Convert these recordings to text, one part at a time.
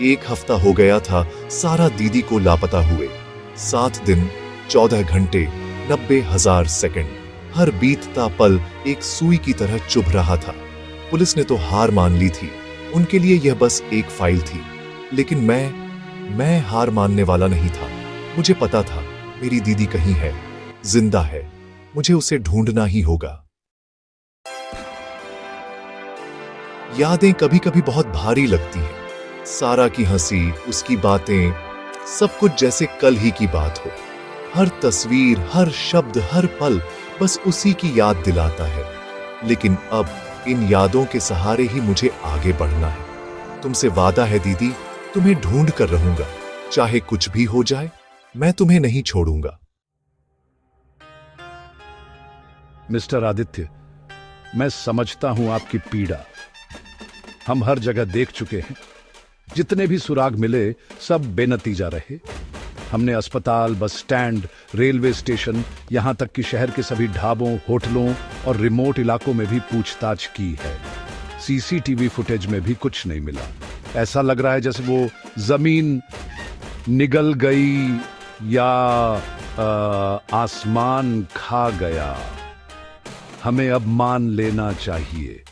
1 हफ्ता हो गया था सारा दीदी को लापता हुए। 7 दिन, 14 घंटे, 90,000 सेकंड। हर बीतता पल एक सुई की तरह चुभ रहा था। पुलिस ने तो हार मान ली थी, उनके लिए यह बस एक फाइल थी। लेकिन मैं हार मानने वाला नहीं था। मुझे पता था मेरी दीदी कहीं है, जिंदा है। मुझे उसे ढूंढना ही होगा। यादें कभी कभी बहुत भारी लगती हैं। सारा की हंसी, उसकी बातें, सब कुछ जैसे कल ही की बात हो। हर तस्वीर, हर शब्द, हर पल बस उसी की याद दिलाता है। लेकिन अब इन यादों के सहारे ही मुझे आगे बढ़ना है। तुमसे वादा है दीदी, तुम्हें ढूंढ कर रहूंगा। चाहे कुछ भी हो जाए, मैं तुम्हें नहीं छोड़ूंगा। मिस्टर आदित्य, मैं समझता हूं आपकी पीड़ा। हम हर जगह देख चुके हैं। जितने भी सुराग मिले सब बेनतीजा रहे। हमने अस्पताल, बस स्टैंड, रेलवे स्टेशन, यहां तक कि शहर के सभी ढाबों, होटलों और रिमोट इलाकों में भी पूछताछ की है। सीसीटीवी फुटेज में भी कुछ नहीं मिला। ऐसा लग रहा है जैसे वो जमीन निगल गई या आसमान खा गया। हमें अब मान लेना चाहिए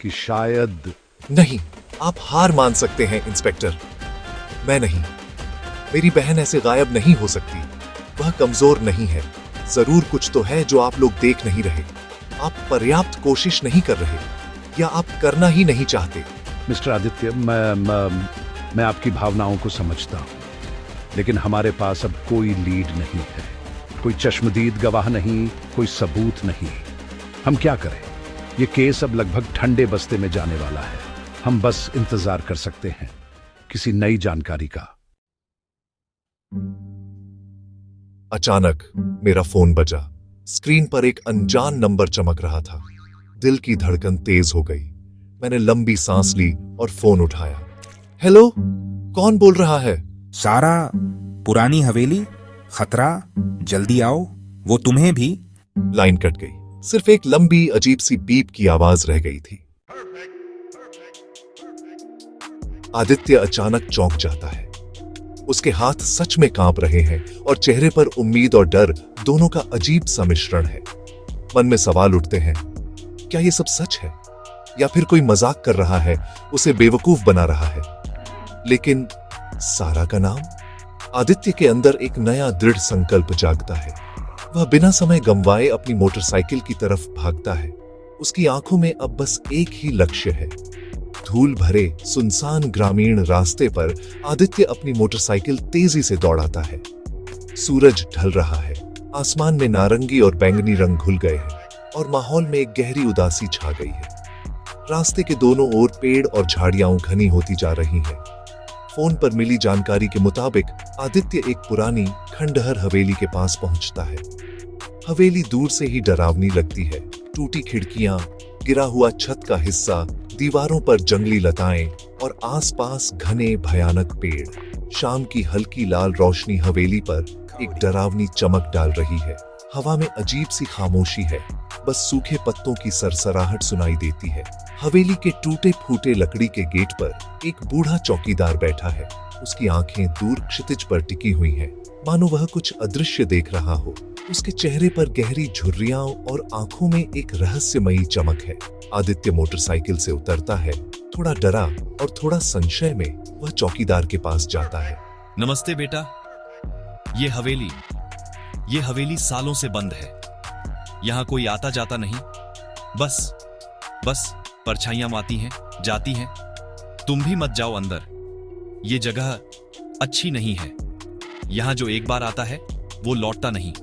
कि शायद नहीं, आप हार मान सकते हैं इंस्पेक्टर। मैं नहीं। मेरी बहन ऐसे गायब नहीं हो सकती। वह कमजोर नहीं है। जरूर कुछ तो है जो आप लोग देख नहीं रहे। आप पर्याप्त कोशिश नहीं कर रहे, या आप करना ही नहीं चाहते। मिस्टर आदित्य, मैं आपकी भावनाओं को समझता हूं, लेकिन हमारे पास अब कोई लीड नहीं है। कोई चश्मदीद गवाह नहीं, कोई सबूत नहीं। हम क्या करें? यह केस अब लगभग ठंडे बस्ते में जाने वाला है। हम बस इंतजार कर सकते हैं किसी नई जानकारी का। अचानक मेरा फोन बजा। स्क्रीन पर एक अनजान नंबर चमक रहा था। दिल की धड़कन तेज हो गई। मैंने लंबी सांस ली और फोन उठाया। हेलो, कौन बोल रहा है? सारा, पुरानी हवेली, खतरा, जल्दी आओ, वो तुम्हें भी। लाइन कट गई। सिर्फ एक लंबी अजीब सी बीप की आवाज रह गई थी। आदित्य अचानक चौंक जाता है। उसके हाथ सच में कांप रहे हैं और चेहरे पर उम्मीद और डर दोनों का अजीब सा मिश्रण है। मन में सवाल उठते हैं, क्या ये सब सच है या फिर कोई मजाक कर रहा है, उसे बेवकूफ बना रहा है? लेकिन सारा का नाम? आदित्य के अंदर एक नया दृढ़ संकल्प जागता है। वह बिना समय गंवाए अपनी मोटरसाइकिल की तरफ भागता है। उसकी आंखों में अब बस एक ही लक्ष्य है। धूल भरे सुनसान ग्रामीण रास्ते पर आदित्य अपनी मोटरसाइकिल तेजी से दौड़ाता है। सूरज ढल रहा है। आसमान में नारंगी और बैंगनी रंग घुल गए हैं और माहौल में एक गहरी उदासी छा गई है। रास्ते के दोनों ओर पेड़ और झाड़ियां घनी होती जा रही हैं। फोन पर मिली जानकारी के मुताबिक आदित्य एक पुरानी खंडहर हवेली के पास पहुंचता है। हवेली दूर से ही डरावनी लगती है। टूटी खिड़कियां, गिरा हुआ छत का हिस्सा, दीवारों पर जंगली लताएं और आसपास घने भयानक पेड़। शाम की हल्की लाल रोशनी हवेली पर एक डरावनी चमक डाल रही है। हवा में अजीब सी खामोशी है। बस सूखे पत्तों की सरसराहट सुनाई देती है। हवेली के टूटे फूटे लकड़ी के गेट पर एक बूढ़ा चौकीदार बैठा है। उसकी आंखें दूर क्षितिज पर टिकी हुई हैं, मानो वह कुछ अदृश्य देख रहा हो। उसके चेहरे पर गहरी झुर्रियां और आंखों में एक रहस्यमयी चमक है। आदित्य मोटरसाइकिल से उतरता है। थोड़ा डरा और थोड़ा संशय में वह चौकीदार के पास जाता है। नमस्ते बेटा। ये हवेली सालों से बंद है। यहाँ कोई आता जाता नहीं। बस परछाइयां आती हैं, जाती हैं। तुम भी मत जाओ अंदर। ये जगह अच्छी नहीं है। यहाँ जो एक बार आता है वो लौटता नहीं,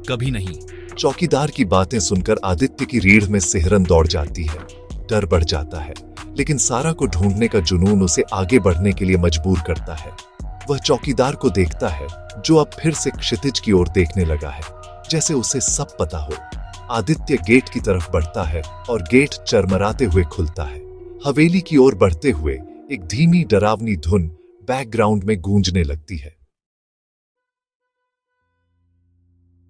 कभी नहीं। चौकीदार की बातें सुनकर आदित्य की रीढ़ में सिहरन दौड़ जाती है। डर बढ़ जाता है, लेकिन सारा को ढूंढने का जुनून उसे आगे बढ़ने के लिए मजबूर करता है। वह चौकीदार को देखता है, जो अब फिर से क्षितिज की ओर देखने लगा है, जैसे उसे सब पता हो। आदित्य गेट की तरफ बढ़ता है और गेट चरमराते हुए खुलता है। हवेली की ओर बढ़ते हुए एक धीमी डरावनी धुन बैकग्राउंड में गूंजने लगती है।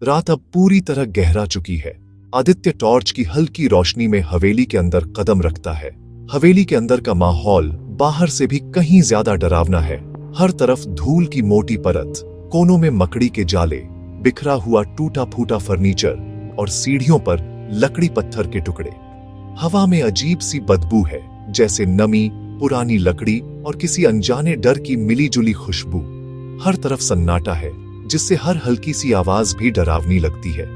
रात अब पूरी तरह गहरा चुकी है। आदित्य टॉर्च की हल्की रोशनी में हवेली के अंदर कदम रखता है। हवेली के अंदर का माहौल बाहर से भी कहीं ज्यादा डरावना है। हर तरफ धूल की मोटी परत, कोनों में मकड़ी के जाले, बिखरा हुआ टूटा फूटा फर्नीचर और सीढ़ियों पर लकड़ी पत्थर के टुकड़े। हवा में अजीब सी बदबू है, जैसे नमी, पुरानी लकड़ी और किसी अनजाने डर की मिलीजुली खुशबू। हर तरफ सन्नाटा है, जिससे हर हल्की सी आवाज भी डरावनी लगती है।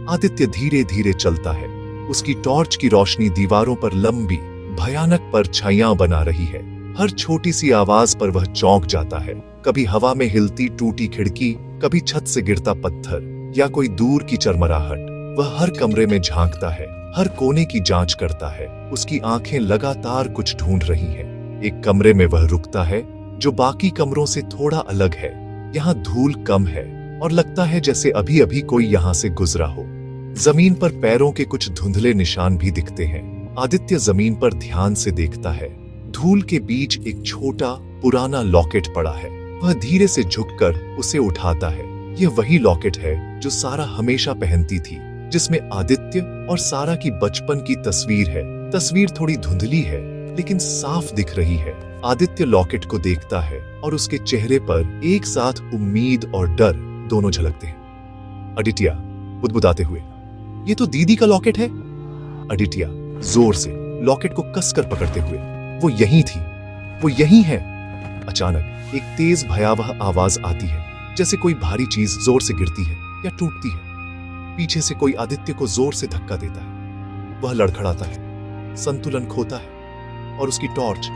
आदित्य धीरे धीरे चलता है। उसकी टॉर्च की रोशनी दीवारों पर लंबी भयानक परछाइयां बना रही है। हर छोटी सी आवाज पर वह चौंक जाता है। कभी हवा में हिलती टूटी खिड़की, कभी छत से गिरता पत्थर या कोई दूर की चरमराहट। वह हर कमरे में झांकता है, हर कोने की जांच करता है। उसकी आंखें लगातार कुछ ढूंढ रही हैं। एक कमरे में वह रुकता है, जो बाकी कमरों से थोड़ा अलग है। यहाँ धूल कम है और लगता है जैसे अभी अभी कोई यहाँ से गुजरा हो। जमीन पर पैरों के कुछ धुंधले निशान भी दिखते हैं। आदित्य जमीन पर ध्यान से देखता है। धूल के बीच एक छोटा पुराना लॉकेट पड़ा है। वह धीरे से झुककर उसे उठाता है। यह वही लॉकेट है जो सारा हमेशा पहनती थी, जिसमें आदित्य और सारा की बचपन की तस्वीर है। तस्वीर थोड़ी धुंधली है, लेकिन साफ दिख रही है। आदित्य लॉकेट को देखता है और उसके चेहरे पर एक साथ उम्मीद और डर दोनों झलकते हैं। अदित्य बुदबुदाते हुए, ये तो दीदी का लॉकेट है। अदित्य जोर से लॉकेट को कसकर पकड़ते हुए, वो यहीं थी, वो यहीं है। अचानक एक तेज भयावह आवाज आती है, जैसे कोई भारी चीज जोर से गिरती है या टूटती है। पीछे से कोई आदित्य को जोर से धक्का देता है। वह लड़खड़ाता है, संतुलन खोता है और उसकी टॉर्च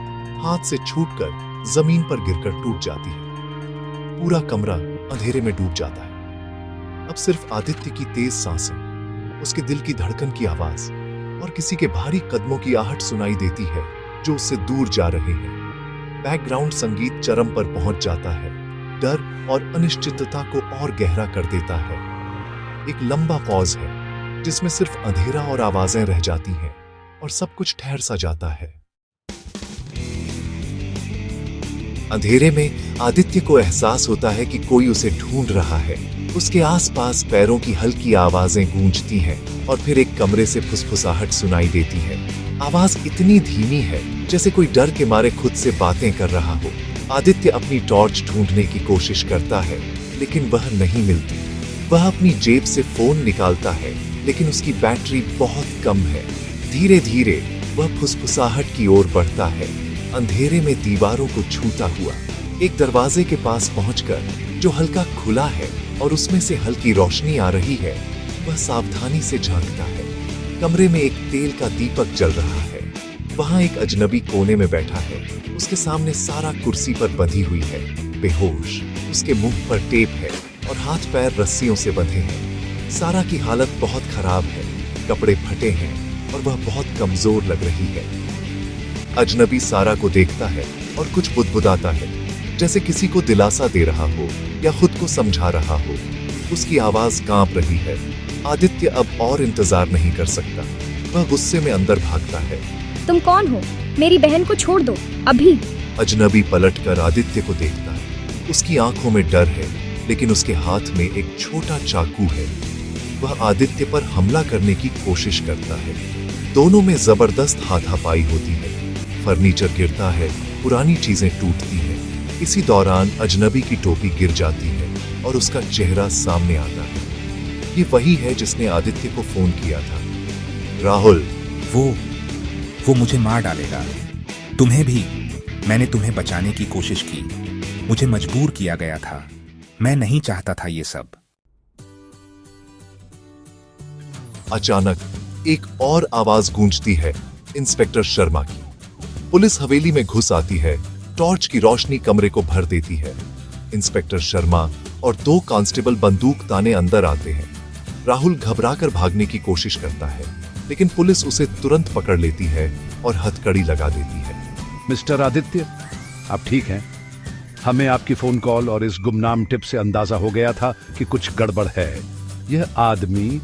हाथ से छूटकर जमीन पर गिरकर टूट जाती है। पूरा कमरा अंधेरे में डूब जाता है। अब सिर्फ आदित्य की तेज सांसें, उसके दिल की धड़कन की आवाज और किसी के भारी कदमों की आहट सुनाई देती है जो उससे दूर जा रहे हैं। बैकग्राउंड संगीत चरम पर पहुंच जाता है। डर और अनिश्चितता को और गहरा कर देता है। एक लंबा पॉज है, जिसमें सिर्फ अंधेरा और आवाजें रह जाती हैं और सब कुछ ठहर सा जाता है। अंधेरे में आदित्य को एहसास होता है कि कोई उसे ढूंढ रहा है। उसके आसपास पैरों की हल्की आवाजें गूंजती हैं और फिर एक कमरे से फुसफुसाहट सुनाई देती है। आवाज इतनी धीमी है जैसे कोई डर के मारे खुद से बातें कर रहा हो। आदित्य अपनी टॉर्च ढूंढने की कोशिश करता है, लेकिन वह नहीं मिलती। वह अपनी जेब से फोन निकालता है, लेकिन उसकी बैटरी बहुत कम है। धीरे धीरे वह फुसफुसाहट की ओर बढ़ता है, अंधेरे में दीवारों को छूता हुआ। एक दरवाजे के पास पहुंचकर, जो हल्का खुला है और उसमें से हल्की रोशनी आ रही है, वह सावधानी से झांकता है। कमरे में एक तेल का दीपक जल रहा है। वहां एक अजनबी कोने में बैठा है। उसके सामने सारा कुर्सी पर बंधी हुई है, बेहोश। उसके मुंह पर टेप है और हाथ पैर रस्सियों से बंधे हैं। सारा की हालत बहुत खराब है, कपड़े फटे हैं और वह बहुत कमजोर लग रही है। अजनबी सारा को देखता है और कुछ बुदबुदाता है, जैसे किसी को दिलासा दे रहा हो या खुद को समझा रहा हो। उसकी आवाज कांप रही है। आदित्य अब और इंतजार नहीं कर सकता। वह गुस्से में अंदर भागता है। तुम कौन हो? मेरी बहन को छोड़ दो अभी। अजनबी पलटकर आदित्य को देखता है। उसकी आंखों में डर है, लेकिन उसके हाथ में एक छोटा चाकू है। वह आदित्य पर हमला करने की कोशिश करता है। दोनों में जबरदस्त हाथापाई होती है। फर्नीचर गिरता है, पुरानी चीजें टूटती हैं। इसी दौरान अजनबी की टोपी गिर जाती है और उसका चेहरा सामने आता है। ये वही है जिसने आदित्य को फोन किया था। राहुल, वो मुझे मार डालेगा। तुम्हें भी। मैंने तुम्हें बचाने की कोशिश की। मुझे मजबूर किया गया था। मैं नहीं चाहता था ये सब। अचानक एक और आवाज गूंजती है, इंस्पेक्टर शर्मा की। पुलिस हवेली में घुस आती है। टॉर्च की रोशनी कमरे को भर देती है। इंस्पेक्टर शर्मा और 2 कांस्टेबल बंदूक ताने अंदर आते हैं। राहुल घबराकर भागने की कोशिश करता है, लेकिन पुलिस उसे तुरंत पकड़ लेती है और हथकड़ी लगा देती है। मिस्टर आदित्य, आप ठीक हैं? हमें आपकी फोन कॉल और इस गुमनाम टिप से अंदाजा हो गया था कि कुछ गड़बड़ है। यह आदमी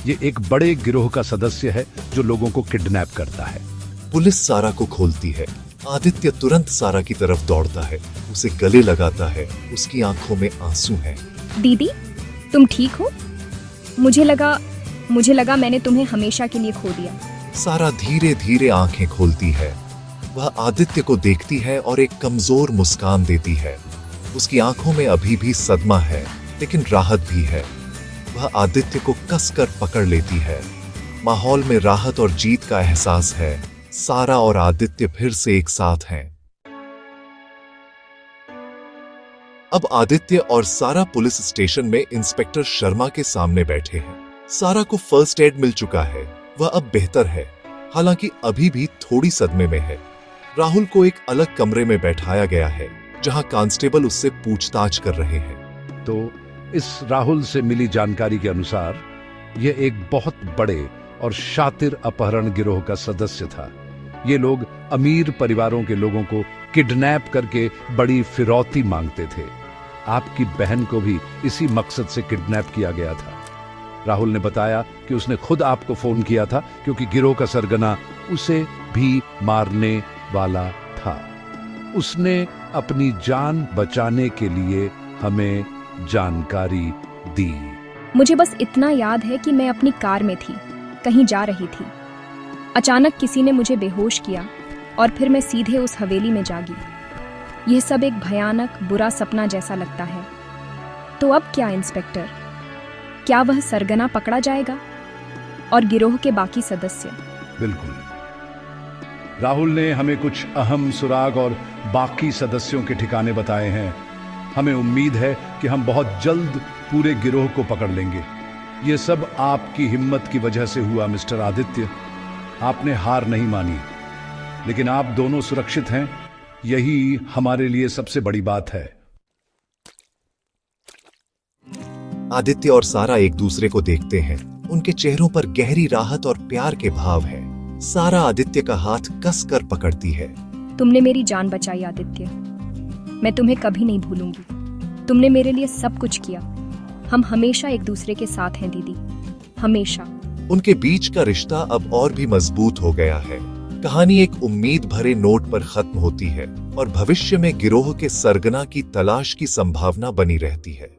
ये एक बड़े गिरोह का सदस्य है जो लोगों को किडनैप करता है। पुलिस सारा को खोलती है। आदित्य तुरंत सारा की तरफ दौड़ता है, उसे गले लगाता है। उसकी आंखों में आंसू हैं। दीदी, तुम ठीक हो? मुझे लगा मैंने तुम्हें हमेशा के लिए खो दिया। सारा धीरे धीरे आंखें खोलती है। वह आदित्य को देखती है और एक कमजोर मुस्कान देती है। उसकी आंखों में अभी भी सदमा है, लेकिन राहत भी है। वह आदित्य को कसकर पकड़ लेती है। माहौल में राहत और जीत का एहसास है। सारा और आदित्य फिर से एक साथ हैं। अब आदित्य और सारा पुलिस स्टेशन में इंस्पेक्टर शर्मा के सामने बैठे हैं। सारा को फर्स्ट एड मिल चुका है, वह अब बेहतर है, हालांकि अभी भी थोड़ी सदमे में है। राहुल को एक अलग कमरे में बैठाया गया है, जहां कांस्टेबल उससे पूछताछ कर रहे हैं। तो इस राहुल से मिली जानकारी के अनुसार यह एक बहुत बड़े और शातिर अपहरण गिरोह का सदस्य था। ये लोग अमीर परिवारों के लोगों को किडनैप करके बड़ी फिरौती मांगते थे। आपकी बहन को भी इसी मकसद से किडनैप किया गया था। राहुल ने बताया कि उसने खुद आपको फोन किया था क्योंकि गिरोह का सरगना उसे भी मारने वाला था। उसने अपनी जान बचाने के लिए हमें जानकारी दी। मुझे बस इतना याद है कि मैं अपनी कार में थी, कहीं जा रही थी। अचानक किसी ने मुझे बेहोश किया और फिर मैं सीधे उस हवेली में जागी। यह सब एक भयानक बुरा सपना जैसा लगता है। तो अब क्या इंस्पेक्टर, क्या वह सरगना पकड़ा जाएगा और गिरोह के बाकी सदस्य? बिल्कुल। राहुल ने हमें कुछ अहम सुराग और बाकी सदस्यों के ठिकाने बताए हैं। हमें उम्मीद है कि हम बहुत जल्द पूरे गिरोह को पकड़ लेंगे। यह सब आपकी हिम्मत की वजह से हुआ मिस्टर आदित्य। आपने हार नहीं मानी, लेकिन आप दोनों सुरक्षित हैं, यही हमारे लिए सबसे बड़ी बात है। आदित्य और सारा एक दूसरे को देखते हैं। उनके चेहरों पर गहरी राहत और प्यार के भाव हैं। सारा आदित्य का हाथ कसकर पकड़ती है। तुमने मेरी जान बचाई आदित्य, मैं तुम्हें कभी नहीं भूलूंगी। तुमने मेरे लिए सब कुछ किया। हम हमेशा एक दूसरे के साथ हैं दीदी, हमेशा। उनके बीच का रिश्ता अब और भी मजबूत हो गया है। कहानी एक उम्मीद भरे नोट पर खत्म होती है और भविष्य में गिरोह के सरगना की तलाश की संभावना बनी रहती है।